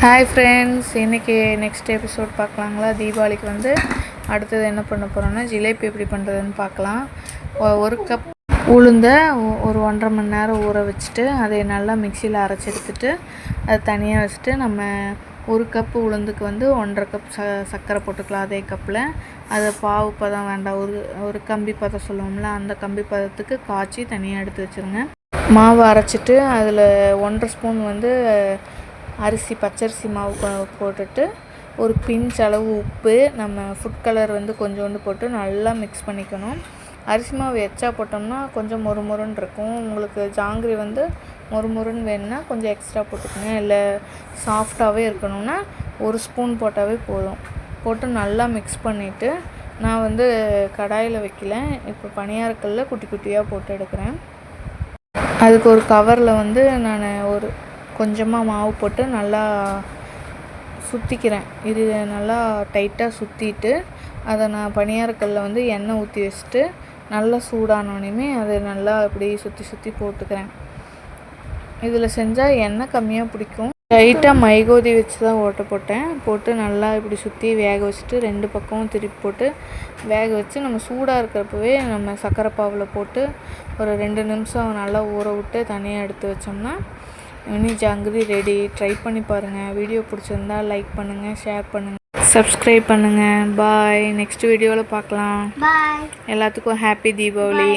Hi friends, இன்றைக்கி next episode பார்க்கலாங்களா. தீபாவளிக்கு அடுத்தது என்ன பண்ண போகிறோன்னா ஜிலேபி எப்படி பண்ணுறதுன்னு பார்க்கலாம். ஒரு கப் உளுந்த ஒரு 1.5 மணி நேரம் ஊற வச்சுட்டு அதை நல்லா மிக்சியில் அரைச்சி எடுத்துட்டு அதை தனியாக வச்சுட்டு, நம்ம ஒரு கப்பு உளுந்துக்கு 1.5 கப் சர்க்கரை போட்டுக்கலாம். அதே கப்பில் அதை பாவு பதம் வேண்டாம், ஒரு கம்பி பதம் சொல்லுவோம்ல, அந்த கம்பி பதத்துக்கு காய்ச்சி தனியாக எடுத்து வச்சுருங்க. மாவு அரைச்சிட்டு அதில் 1.5 ஸ்பூன் அரிசி பச்சரிசி மாவு போட்டுட்டு ஒரு பிஞ்ச் அளவு உப்பு, நம்ம ஃபுட் கலர் கொஞ்சோண்டு போட்டு நல்லா மிக்ஸ் பண்ணிக்கணும். அரிசி மாவு எச்சா போட்டோம்னா கொஞ்சம் மொறுமொறுன்னு இருக்கும். உங்களுக்கு ஜாங்கிரி மொறுமொறுன்னு வேணும்னா கொஞ்சம் எக்ஸ்ட்ரா போட்டுக்கோங்க. இல்லை சாஃப்டாகவே இருக்கணும்னா ஒரு ஸ்பூன் போட்டாவே போதும். போட்டு நல்லா மிக்ஸ் பண்ணிவிட்டு நான் கடாயில் வைக்கல, இப்போ பணியாரக்கல்ல குட்டி குட்டியாக போட்டு எடுக்கிறேன். அதுக்கு ஒரு கவரில் நான் ஒரு கொஞ்சமாக மாவு போட்டு நல்லா சுற்றிக்கிறேன். இது நல்லா டைட்டாக சுற்றிட்டு அதை நான் பணியாரக்கல்ல எண்ணெய் ஊற்றி வச்சுட்டு நல்லா சூடானோடனே அதை நல்லா இப்படி சுற்றி போட்டுக்கிறேன். இதில் செஞ்சால் எண்ணெய் கம்மியாக பிடிக்கும். லைட்டாக மைகோதி வச்சு தான் போட்டு நல்லா இப்படி சுற்றி வேக வச்சுட்டு 2 பக்கமும் திருப்பி போட்டு வேக வச்சு, நம்ம சூடாக இருக்கிறப்பவே நம்ம சர்க்கரை பாவில் போட்டு ஒரு 2 நிமிஷம் நல்லா ஊற விட்டு தனியாக எடுத்து வச்சோம்னா மினி ஜாங்கிரி ரெடி. ட்ரை பண்ணி பாருங்கள். வீடியோ பிடிச்சிருந்தா லைக் பண்ணுங்கள், ஷேர் பண்ணுங்கள், சப்ஸ்கிரைப் பண்ணுங்கள். பாய். நெக்ஸ்ட் வீடியோவில் பார்க்கலாம். பாய். எல்லாத்துக்கும் ஹாப்பி தீபாவளி.